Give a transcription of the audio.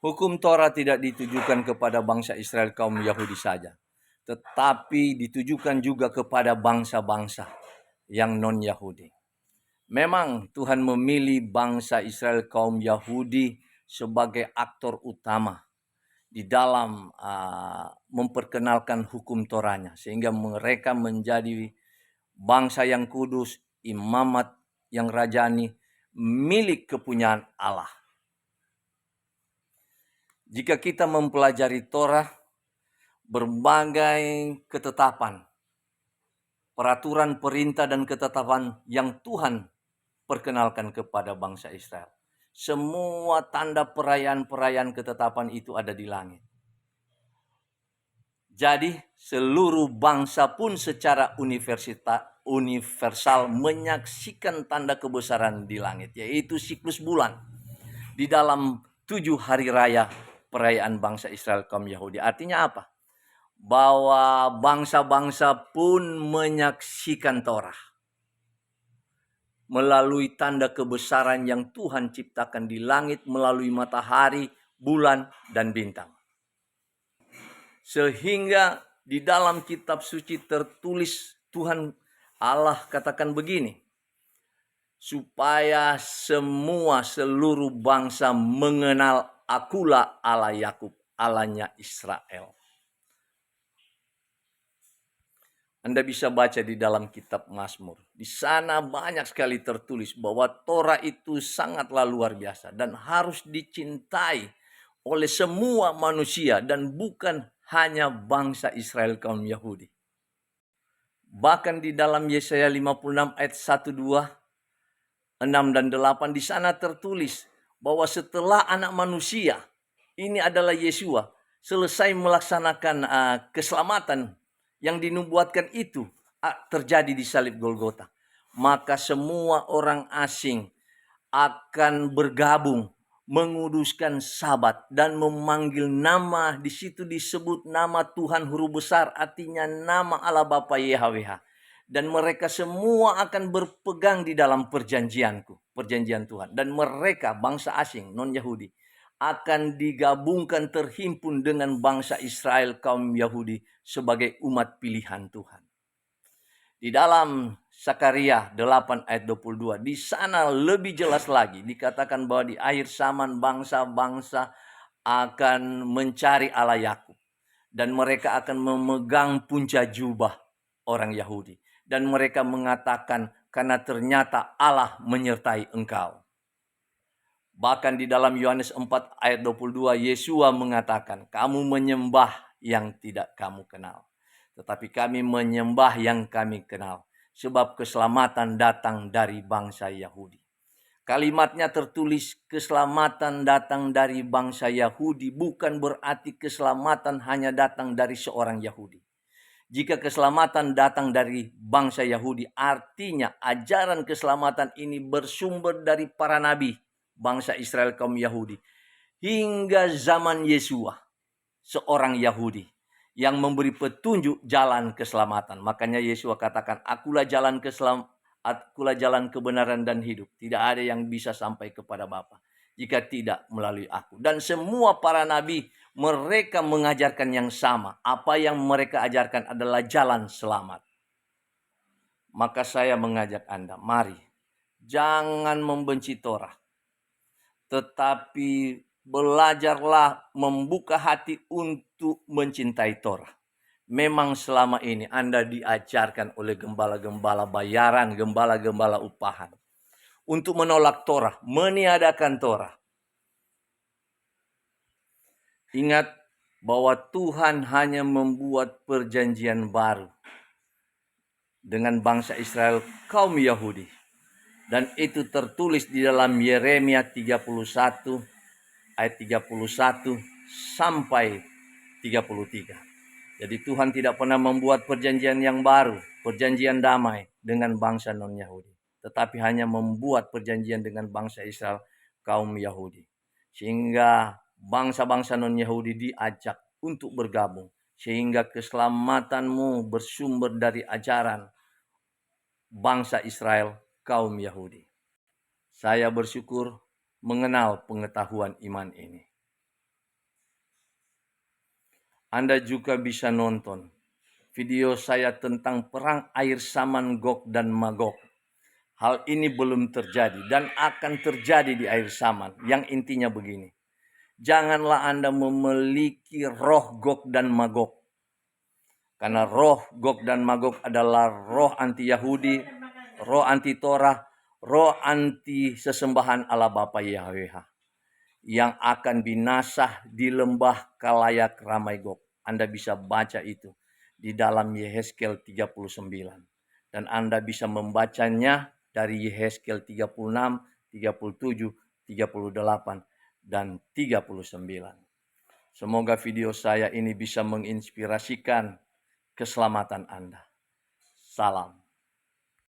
Hukum Torah tidak ditujukan kepada bangsa Israel kaum Yahudi saja, tetapi ditujukan juga kepada bangsa-bangsa yang non-Yahudi. Memang Tuhan memilih bangsa Israel kaum Yahudi sebagai aktor utama di dalam memperkenalkan hukum Torahnya, sehingga mereka menjadi bangsa yang kudus, imamat yang rajani, milik kepunyaan Allah. Jika kita mempelajari Torah, berbagai ketetapan, peraturan, perintah, dan ketetapan yang Tuhan perkenalkan kepada bangsa Israel. Semua tanda perayaan-perayaan ketetapan itu ada di langit. Jadi seluruh bangsa pun secara universal menyaksikan tanda kebesaran di langit, yaitu siklus bulan di dalam 7 hari raya perayaan bangsa Israel kaum Yahudi. Artinya apa? Bahwa bangsa-bangsa pun menyaksikan Torah melalui tanda kebesaran yang Tuhan ciptakan di langit melalui matahari, bulan, dan bintang. Sehingga di dalam kitab suci tertulis Tuhan Allah katakan begini, supaya seluruh bangsa mengenal Akulah Allah Yakub, Allahnya Israel. Anda bisa baca di dalam kitab Mazmur. Di sana banyak sekali tertulis bahwa Torah itu sangatlah luar biasa dan harus dicintai oleh semua manusia dan bukan hanya bangsa Israel kaum Yahudi. Bahkan di dalam Yesaya 56 ayat 1, 2, 6 dan 8 di sana tertulis bahwa setelah anak manusia, ini adalah Yesua, selesai melaksanakan keselamatan yang dinubuatkan itu terjadi di salib Golgota, maka semua orang asing akan bergabung menguduskan Sabat dan memanggil nama. Di situ disebut nama Tuhan huruf besar, artinya nama Allah Bapa YHWH. Dan mereka semua akan berpegang di dalam perjanjianku, perjanjian Tuhan. Dan mereka bangsa asing non-Yahudi akan digabungkan terhimpun dengan bangsa Israel kaum Yahudi sebagai umat pilihan Tuhan. Di dalam Sakaria 8 ayat 22, di sana lebih jelas lagi dikatakan bahwa di akhir zaman bangsa-bangsa akan mencari Allah Yakub dan mereka akan memegang punca jubah orang Yahudi dan mereka mengatakan, karena ternyata Allah menyertai engkau. Bahkan di dalam Yohanes 4 ayat 22, Yesua mengatakan, kamu menyembah yang tidak kamu kenal, tetapi kami menyembah yang kami kenal, sebab keselamatan datang dari bangsa Yahudi. Kalimatnya tertulis keselamatan datang dari bangsa Yahudi, bukan berarti keselamatan hanya datang dari seorang Yahudi. Jika keselamatan datang dari bangsa Yahudi, artinya ajaran keselamatan ini bersumber dari para nabi bangsa Israel kaum Yahudi hingga zaman Yesua, seorang Yahudi yang memberi petunjuk jalan keselamatan. Makanya Yesua katakan, akulah jalan kebenaran dan hidup. Tidak ada yang bisa sampai kepada Bapa jika tidak melalui aku. Dan semua para nabi mereka mengajarkan yang sama. Apa yang mereka ajarkan adalah jalan selamat. Maka saya mengajak Anda, mari jangan membenci Torah, tetapi belajarlah membuka hati untuk mencintai Torah. Memang selama ini Anda diajarkan oleh gembala-gembala bayaran, gembala-gembala upahan untuk menolak Torah, meniadakan Torah. Ingat bahwa Tuhan hanya membuat perjanjian baru dengan bangsa Israel kaum Yahudi. Dan itu tertulis di dalam Yeremia 31 ayat 31 sampai 33. Jadi Tuhan tidak pernah membuat perjanjian yang baru, perjanjian damai dengan bangsa non-Yahudi, tetapi hanya membuat perjanjian dengan bangsa Israel kaum Yahudi. Sehingga bangsa-bangsa non-Yahudi diajak untuk bergabung, sehingga keselamatanmu bersumber dari ajaran bangsa Israel kaum Yahudi. Saya bersyukur mengenal pengetahuan iman ini. Anda juga bisa nonton video saya tentang perang air saman Gog dan Magog. Hal ini belum terjadi dan akan terjadi di air saman. Yang intinya begini. Janganlah Anda memiliki roh Gog dan Magog. Karena roh Gog dan Magog adalah roh anti-Yahudi, roh anti-Torah, roh anti sesembahan Allah Bapa Yahweh yang akan binasa di lembah Kalayak Ramai Gog. Anda bisa baca itu di dalam Yehezkiel 39. Dan Anda bisa membacanya dari Yehezkiel 36, 37, 38, dan 39. Semoga video saya ini bisa menginspirasikan keselamatan Anda. Salam.